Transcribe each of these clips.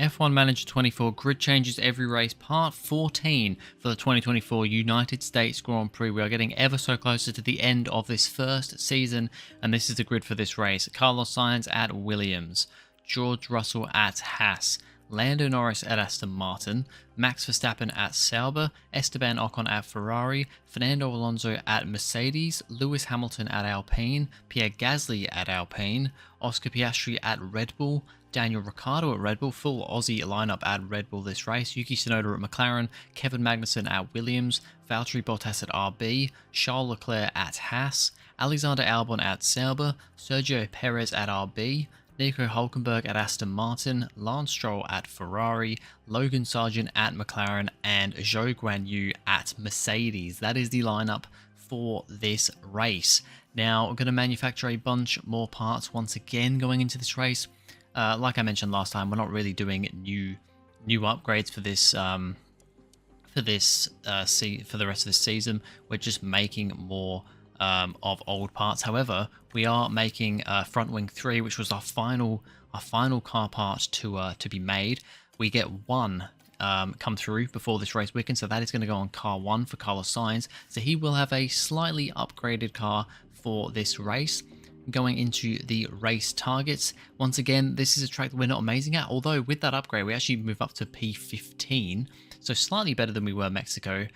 F1 Manager 24 Grid Changes Every Race Part 14 for the 2024 United States Grand Prix. We are getting ever so closer to the end of this first season, and this is the grid for this race. Carlos Sainz at Williams, George Russell at Haas, Lando Norris at Aston Martin, Max Verstappen at Sauber, Esteban Ocon at Ferrari, Fernando Alonso at Mercedes, Lewis Hamilton at Alpine, Pierre Gasly at Alpine, Oscar Piastri at Red Bull, Daniel Ricciardo at Red Bull, full Aussie lineup at Red Bull this race, Yuki Tsunoda at McLaren, Kevin Magnussen at Williams, Valtteri Bottas at RB, Charles Leclerc at Haas, Alexander Albon at Sauber, Sergio Perez at RB, Nico Hülkenberg at Aston Martin, Lance Stroll at Ferrari, Logan Sargent at McLaren, and Zhou Guanyu at Mercedes. That is the lineup for this race. Now, we're going to manufacture a bunch more parts once again going into this race. Like I mentioned last time, we're not really doing new upgrades for this for the rest of this season. We're just making more of old parts. However, we are making front wing 3, which was our final car part to be made. We get one come through before this race weekend, so that is going to go on car 1 for Carlos Sainz. So he will have a slightly upgraded car for this race. Going into the race targets, once again, this is a track that we're not amazing at, although with that upgrade we actually move up to P15, so slightly better than we were Mexico.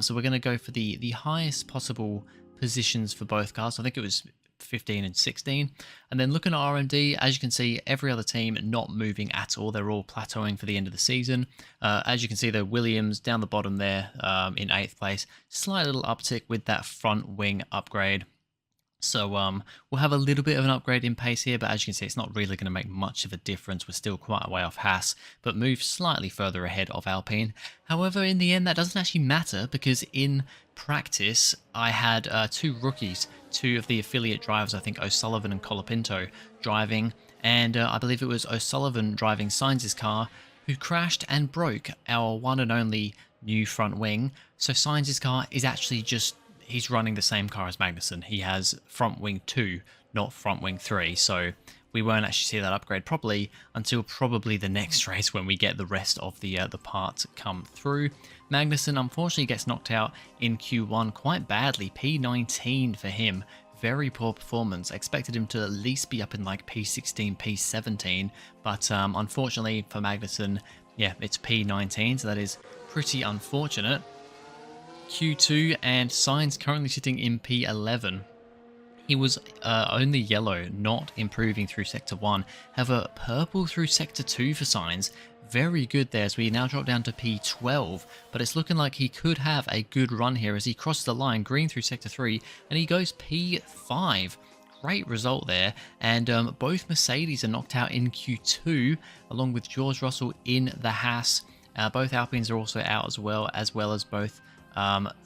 So we're going to go for the highest possible positions for both cars. So I think it was 15 and 16. And then looking at RMD, as you can see, every other team not moving at all. They're all plateauing for the end of the season. As you can see, the Williams down the bottom there in 8th place. Slight little uptick with that front wing upgrade. So we'll have a little bit of an upgrade in pace here, but as you can see, it's not really going to make much of a difference. We're still quite a way off Haas, but move slightly further ahead of Alpine. However, in the end, that doesn't actually matter, because in practice, I had 2 rookies, 2 of the affiliate drivers, I think O'Sullivan and Colapinto, driving, and I believe it was O'Sullivan driving Sainz's car, who crashed and broke our one and only new front wing. So Sainz's car is actually just... he's running the same car as Magnussen. He has front wing 2, not front wing 3. So we won't actually see that upgrade properly until probably the next race when we get the rest of the parts come through. Magnussen unfortunately gets knocked out in Q1 quite badly. P19 for him. Very poor performance. Expected him to at least be up in like P16, P17. But unfortunately for Magnussen, yeah, it's P19. So that is pretty unfortunate. Q2 and Sainz currently sitting in P11. He was only yellow, not improving through Sector 1. However, purple through Sector 2 for Sainz. Very good there, as we now drop down to P12. But it's looking like he could have a good run here as he crosses the line, green through Sector 3, and he goes P5. Great result there, and both Mercedes are knocked out in Q2, along with George Russell in the Haas. Both Alpines are also out as well as both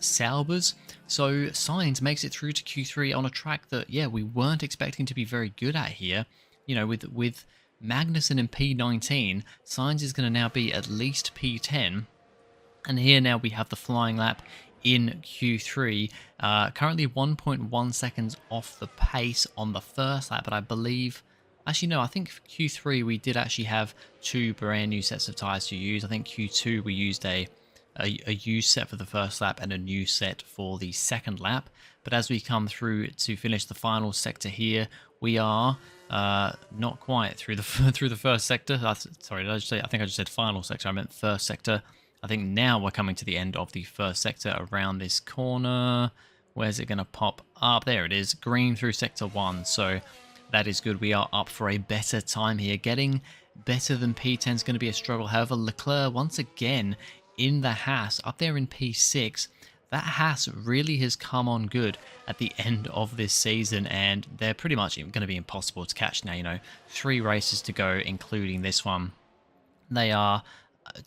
Saubers. So Sainz makes it through to Q3 on a track that, yeah, we weren't expecting to be very good at here. You know, with Magnussen in P19, Sainz is going to now be at least P10. And here now we have the flying lap in Q3. Currently 1.1 seconds off the pace on the first lap, but I believe... actually, no, I think for Q3 we did actually have 2 brand new sets of tyres to use. I think Q2 we used a used set for the first lap and a new set for the second lap. But as we come through to finish the final sector here, we are not quite through the first sector. Sorry, I think I just said final sector. I meant first sector. I think now we're coming to the end of the first sector around this corner. Where's it going to pop up? There it is, green through sector 1. So that is good. We are up for a better time here. Getting better than P10 is going to be a struggle. However, Leclerc once again in the Haas, up there in P6. That Haas really has come on good at the end of this season, and they're pretty much going to be impossible to catch now. You know, 3 races to go, including this one. They are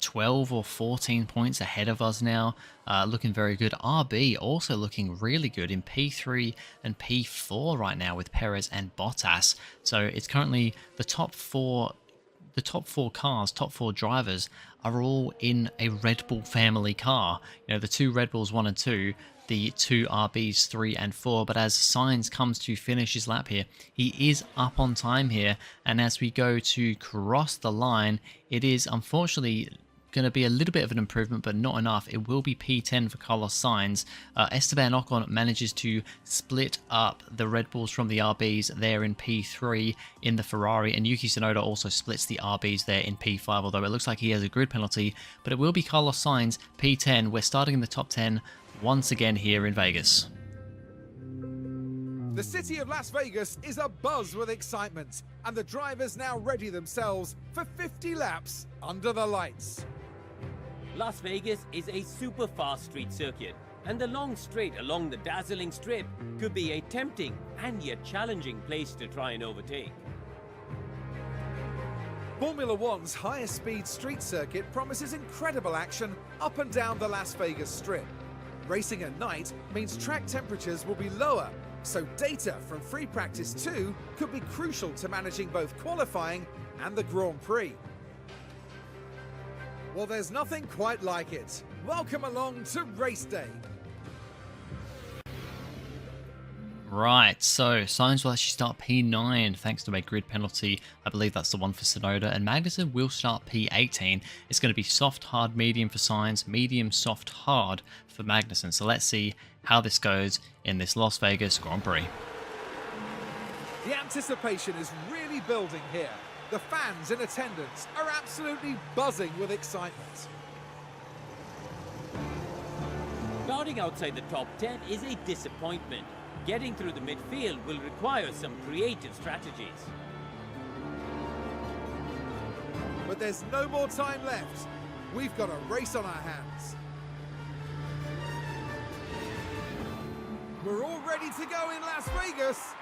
12 or 14 points ahead of us now, looking very good. RB also looking really good in P3 and P4 right now with Perez and Bottas. So it's currently the top 4 the top four cars, top four drivers are all in a Red Bull family car. You know, the two Red Bulls 1 and 2, the two RBs 3 and 4. But as Sainz comes to finish his lap here, he is up on time here. And as we go to cross the line, it is unfortunately going to be a little bit of an improvement, but not enough. It will be P10 for Carlos Sainz. Esteban Ocon manages to split up the Red Bulls from the RBs there in P3 in the Ferrari, and Yuki Tsunoda also splits the RBs there in P5, although it looks like he has a grid penalty. But it will be Carlos Sainz, P10. We're starting in the top 10 once again here in Vegas. The city of Las Vegas is abuzz with excitement, and the drivers now ready themselves for 50 laps under the lights. Las Vegas is a super fast street circuit, and the long straight along the dazzling strip could be a tempting and yet challenging place to try and overtake. Formula One's highest speed street circuit promises incredible action up and down the Las Vegas Strip. Racing at night means track temperatures will be lower, so data from Free Practice 2 could be crucial to managing both qualifying and the Grand Prix. Well, there's nothing quite like it. Welcome along to race day. Right, so Sainz will actually start P9 thanks to a grid penalty. I believe that's the one for Tsunoda, and Magnussen will start P18. It's going to be soft, hard, medium for Sainz, medium, soft, hard for Magnussen. So let's see how this goes in this Las Vegas Grand Prix. The anticipation is really building here. The fans in attendance are absolutely buzzing with excitement. Starting outside the top 10 is a disappointment. Getting through the midfield will require some creative strategies. But there's no more time left. We've got a race on our hands. We're all ready to go in Las Vegas.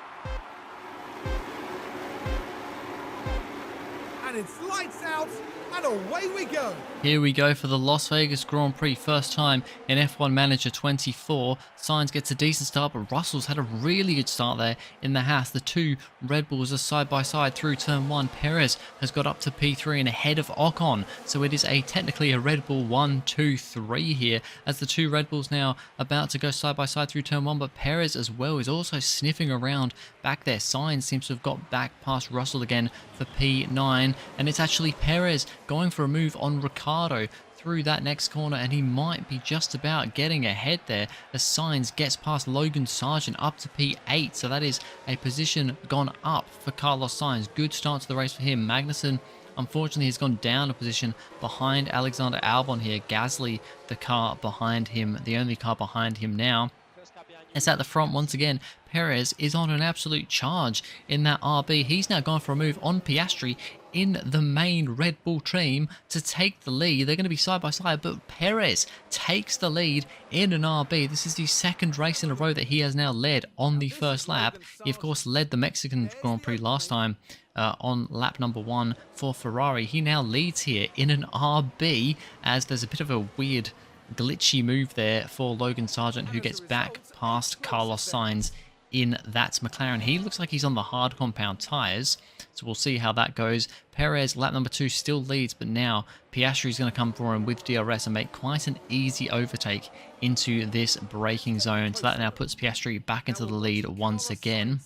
And it's lights out, and away we go. Here we go for the Las Vegas Grand Prix, first time in F1 Manager 24. Sainz gets a decent start, but Russell's had a really good start there in the Haas. The two Red Bulls are side by side through turn 1. Perez has got up to P3 and ahead of Ocon, so it is technically a Red Bull 1, 2, 3 here, as the two Red Bulls now about to go side by side through turn 1, but Perez as well is also sniffing around back there. Sainz seems to have got back past Russell again for P9, and it's actually Perez going for a move on Ricciardo through that next corner, and he might be just about getting ahead there as Sainz gets past Logan Sargent up to P8. So that is a position gone up for Carlos Sainz. Good start to the race for him. Magnussen unfortunately has gone down a position behind Alexander Albon here. Gasly, the car behind him, the only car behind him now. It's at the front once again. Perez is on an absolute charge in that RB. He's now gone for a move on Piastri in the main Red Bull team to take the lead. They're going to be side by side, but Perez takes the lead in an RB. This is the second race in a row that he has now led on the first lap. He, of course, led the Mexican Grand Prix last time on lap number 1 for Ferrari. He now leads here in an RB, as there's a bit of a weird glitchy move there for Logan Sargent, who gets back past Carlos Sainz in that McLaren. He looks like he's on the hard compound tyres, so we'll see how that goes. Perez, lap number 2, still leads, but now Piastri is going to come for him with DRS and make quite an easy overtake into this braking zone. So that now puts Piastri back into the lead once again.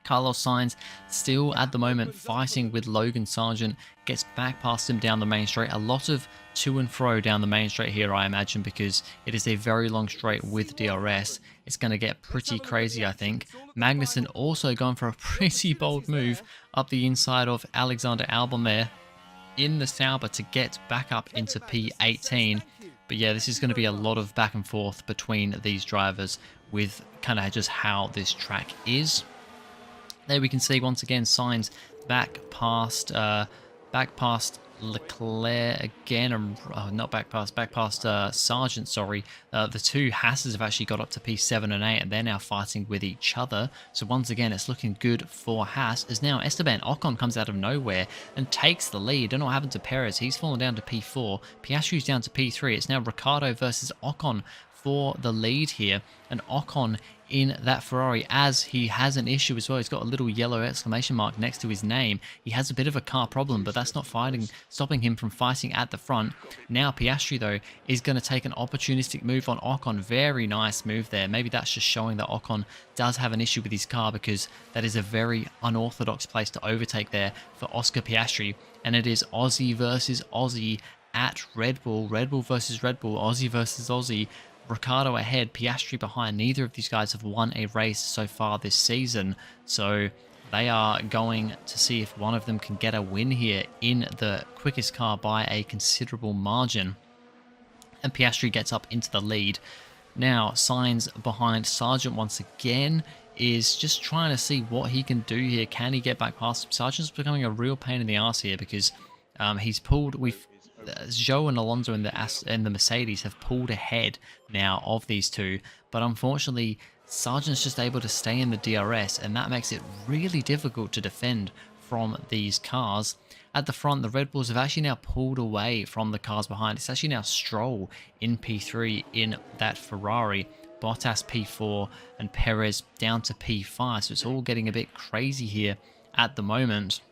Carlos Sainz still at the moment fighting with Logan Sargent, gets back past him down the main straight. A lot of to and fro down the main straight here, I imagine, because it is a very long straight with DRS. It's going to get pretty crazy, I think. Magnussen also going for a pretty bold move up the inside of Alexander Albon there in the Sauber to get back up into P18. But yeah, this is going to be a lot of back and forth between these drivers with kind of just how this track is. There we can see once again Sainz back past Leclerc again, not back past Sargent, sorry. The two Hasses have actually got up to P7 and 8, and they're now fighting with each other. So once again, it's looking good for Haas, as now Esteban Ocon comes out of nowhere and takes the lead. Don't know what happened to Perez. He's fallen down to P4. Piastri's down to P3. It's now Ricciardo versus Ocon for the lead here, and Ocon in that Ferrari, as he has an issue as well. He's got a little yellow exclamation mark next to his name. He has a bit of a car problem, but that's not stopping him from fighting at the front. Now Piastri, though, is going to take an opportunistic move on Ocon. Very nice move there. Maybe that's just showing that Ocon does have an issue with his car, because that is a very unorthodox place to overtake there for Oscar Piastri. And it is Aussie versus Aussie at Red Bull. Red Bull versus Red Bull. Aussie versus Aussie. Ricciardo ahead, Piastri behind. Neither of these guys have won a race so far this season, so they are going to see if one of them can get a win here in the quickest car by a considerable margin. And Piastri gets up into the lead. Now Sainz behind Sargent once again is just trying to see what he can do here. Can he get back past him? Sargent's becoming a real pain in the arse here, because he's pulled... Zhou and Alonso and the Mercedes have pulled ahead now of these two, but unfortunately Sargent's just able to stay in the DRS, and that makes it really difficult to defend from these cars. At the front, the Red Bulls have actually now pulled away from the cars behind. It's actually now Stroll in P3 in that Ferrari, Bottas P4, and Perez down to P5, so it's all getting a bit crazy here at the moment.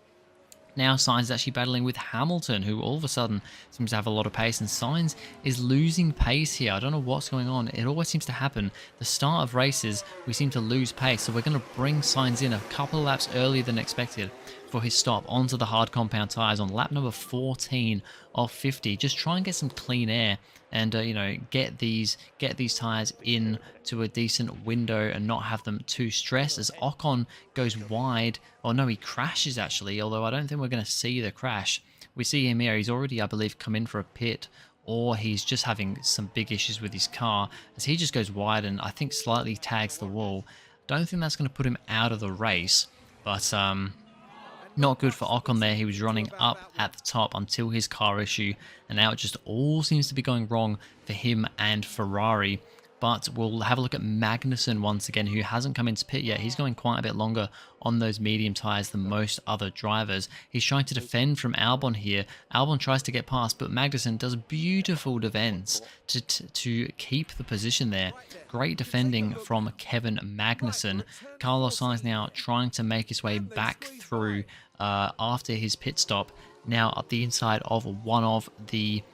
Now Sainz is actually battling with Hamilton, who all of a sudden seems to have a lot of pace, and Sainz is losing pace here. I don't know what's going on. It always seems to happen. The start of races, we seem to lose pace, so we're going to bring Sainz in a couple of laps earlier than expected for his stop onto the hard compound tyres on lap number 14 of 50. Just try and get some clean air and you know, get these tyres in to a decent window and not have them too stressed, as Ocon goes wide. Oh no, he crashes actually, although I don't think we're going to see the crash. We see him here. He's already, I believe, come in for a pit, or he's just having some big issues with his car, as he just goes wide and I think slightly tags the wall. Don't think that's going to put him out of the race, but not good for Ocon there. He was running up at the top until his car issue, and now it just all seems to be going wrong for him and Ferrari. But we'll have a look at Magnussen once again, who hasn't come into pit yet. He's going quite a bit longer on those medium tyres than most other drivers. He's trying to defend from Albon here. Albon tries to get past, but Magnussen does beautiful defense to keep the position there. Great defending from Kevin Magnussen. Carlos Sainz now trying to make his way back through after his pit stop. Now at the inside of one of the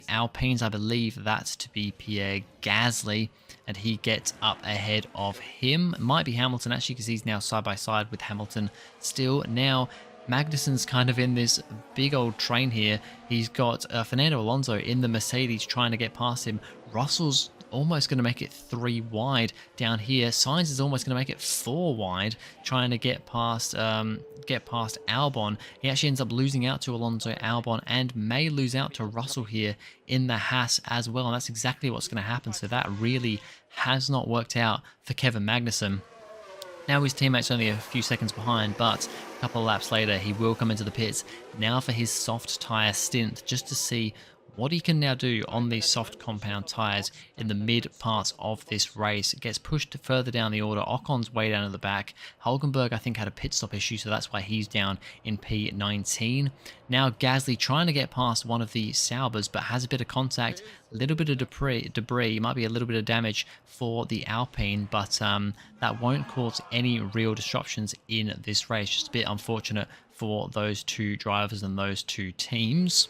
Alpines, I believe that to be Pierre Gasly, and he gets up ahead of him. Might be Hamilton actually, because he's now side by side with Hamilton still. Now Magnussen's kind of in this big old train here. He's got Fernando Alonso in the Mercedes trying to get past him. Russell's almost going to make it 3 wide down here. Sainz is almost going to make it 4 wide, trying to get past Albon. He actually ends up losing out to Alonso, Albon, and may lose out to Russell here in the Haas as well. And that's exactly what's going to happen. So that really has not worked out for Kevin Magnussen. Now his teammate's only a few seconds behind, but a couple of laps later he will come into the pits now for his soft tyre stint, just to see what he can now do on these soft compound tyres in the mid parts of this race. It gets pushed further down the order. Ocon's way down at the back. Hulkenberg, I think, had a pit stop issue, so that's why he's down in P19. Now Gasly trying to get past one of the Saubers, but has a bit of contact, a little bit of debris, might be a little bit of damage for the Alpine, but that won't cause any real disruptions in this race. Just a bit unfortunate for those two drivers and those two teams.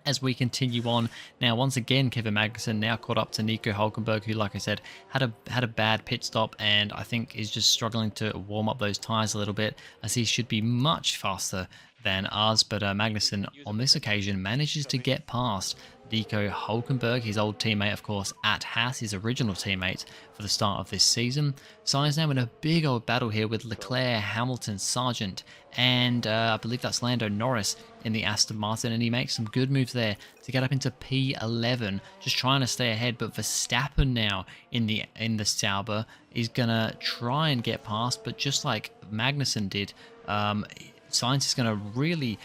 As we continue on, now once again Kevin Magnussen now caught up to Nico Hulkenberg, who, like I said, had a bad pit stop, and I think is just struggling to warm up those tyres a little bit, as he should be much faster than us. But Magnussen on this occasion manages to get past Nico Hulkenberg, his old teammate, of course, at Haas, his original teammate for the start of this season. Sainz now in a big old battle here with Leclerc, Hamilton, Sargent, and I believe that's Lando Norris in the Aston Martin, and he makes some good moves there to get up into P11, just trying to stay ahead. But Verstappen now in the Sauber is gonna try and get past, but just like Magnussen did, Sainz is gonna really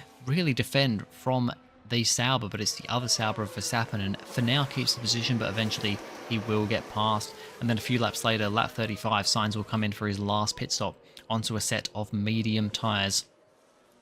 defend from the Sauber, but it's the other Sauber of Verstappen, and for now keeps the position, but eventually he will get past. And then a few laps later, lap 35, Sainz will come in for his last pit stop onto a set of medium tyres.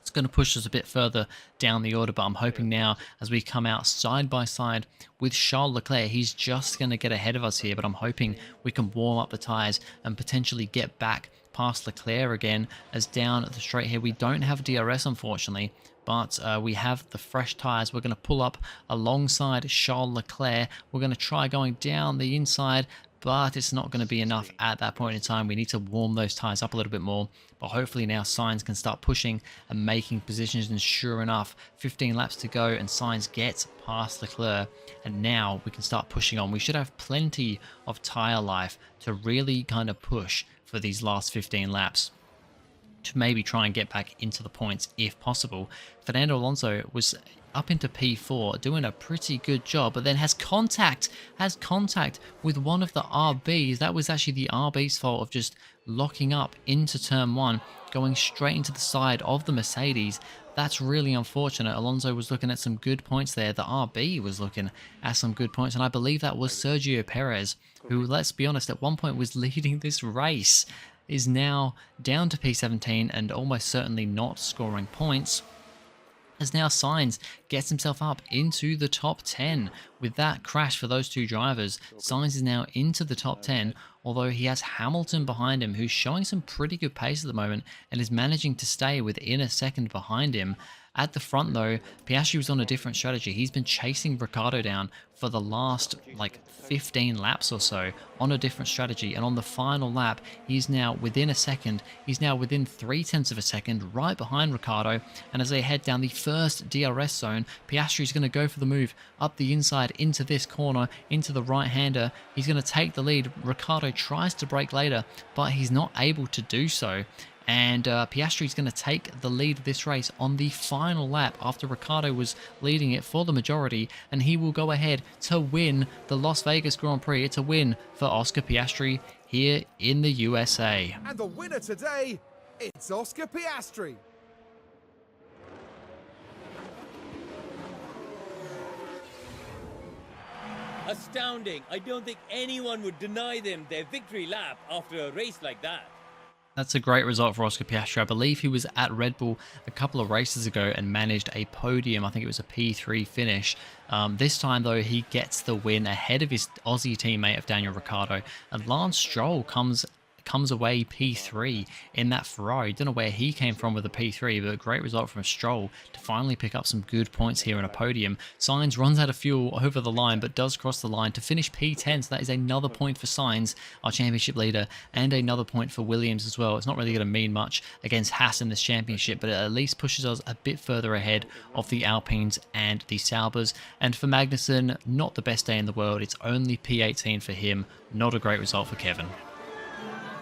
It's going to push us a bit further down the order, but I'm hoping now as we come out side by side with Charles Leclerc, he's just going to get ahead of us here, but I'm hoping we can warm up the tyres and potentially get back past Leclerc again, as down the straight here we don't have DRS unfortunately, but we have the fresh tyres. We're going to pull up alongside Charles Leclerc. We're going to try going down the inside, but it's not going to be enough at that point in time. We need to warm those tyres up a little bit more, but hopefully now Sainz can start pushing and making positions, and sure enough, 15 laps to go and Sainz gets past Leclerc, and now we can start pushing on. We should have plenty of tyre life to really kind of push for these last 15 laps, to maybe try and get back into the points if possible. Fernando Alonso was up into P4 doing a pretty good job, but then has contact with one of the RBs. That was actually the RB's fault of just locking up into turn 1, going straight into the side of the Mercedes. That's really unfortunate. Alonso was looking at some good points there. The RB was looking at some good points, and I believe that was Sergio Perez, who, let's be honest, at one point was leading this race, is now down to P17 and almost certainly not scoring points, as now Sainz gets himself up into the top 10. With that crash for those two drivers, Sainz is now into the top 10, although he has Hamilton behind him, who's showing some pretty good pace at the moment and is managing to stay within a second behind him. At the front though, Piastri was on a different strategy. He's been chasing Ricciardo down for the last like 15 laps or so on a different strategy, and on the final lap he's now within a second. He's now within 0.3 of a second right behind Ricciardo, and as they head down the first DRS zone, Piastri's going to go for the move up the inside into this corner, into the right-hander. He's going to take the lead. Ricciardo tries to brake later, but he's not able to do so. And Piastri is going to take the lead of this race on the final lap after Ricciardo was leading it for the majority, and he will go ahead to win the Las Vegas Grand Prix. It's a win for Oscar Piastri here in the USA. And the winner today, it's Oscar Piastri. Astounding. I don't think anyone would deny them their victory lap after a race like that. That's a great result for Oscar Piastri. I believe he was at Red Bull a couple of races ago and managed a podium. I think it was a P3 finish. This time, though, he gets the win ahead of his Aussie teammate of Daniel Ricciardo. And Lance Stroll comes away P3 in that Ferrari. Don't know where he came from with a P3, but a great result from Stroll to finally pick up some good points here in a podium. Sainz runs out of fuel over the line, but does cross the line to finish P10, so that is another point for Sainz, our championship leader, and another point for Williams as well. It's not really going to mean much against Haas in this championship, but it at least pushes us a bit further ahead of the Alpines and the Saubers. And for Magnussen, not the best day in the world. It's only P18 for him. Not a great result for Kevin.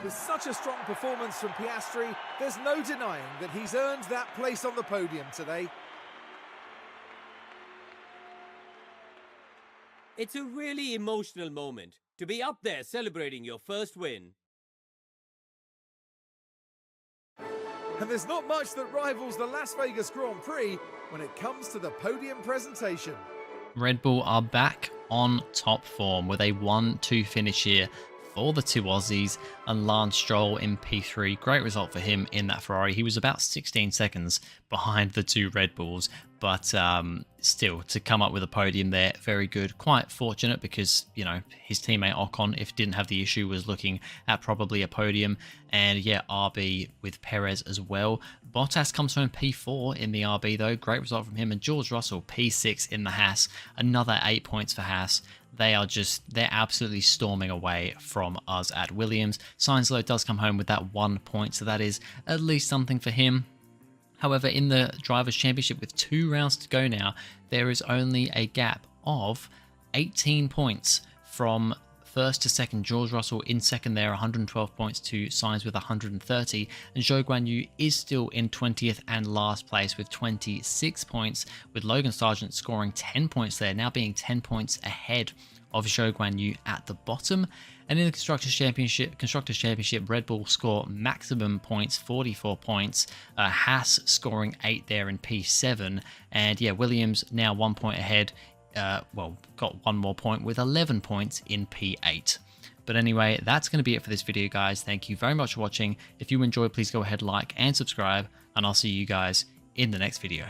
With such a strong performance from Piastri, there's no denying that he's earned that place on the podium today. It's a really emotional moment to be up there celebrating your first win. And there's not much that rivals the Las Vegas Grand Prix when it comes to the podium presentation. Red Bull are back on top form with a 1-2 finish here for the two Aussies, and Lance Stroll in P3. Great result for him in that Ferrari. He was about 16 seconds behind the two Red Bulls, but still, to come up with a podium there, very good. Quite fortunate because, you know, his teammate Ocon, if didn't have the issue, was looking at probably a podium. And yeah, RB with Perez as well. Bottas comes from P4 in the RB though. Great result from him. And George Russell, P6 in the Haas. Another 8 points for Haas. They're absolutely storming away from us at Williams. Sainz though does come home with that 1 point, so that is at least something for him. However, in the Drivers' Championship with 2 rounds to go now, there is only a gap of 18 points from first to second. George Russell in second there, 112 points to Sainz with 130. And Zhou Guanyu is still in 20th and last place with 26 points, with Logan Sargent scoring 10 points there, now being 10 points ahead of Zhou Guanyu at the bottom. And in the Constructors' Championship, Red Bull score maximum points, 44 points. Haas scoring 8 there in P7. And yeah, Williams now 1 point ahead. Got 1 more point with 11 points in P8. But anyway, that's going to be it for this video, guys. Thank you very much for watching. If you enjoyed, please go ahead, like and subscribe, and I'll see you guys in the next video.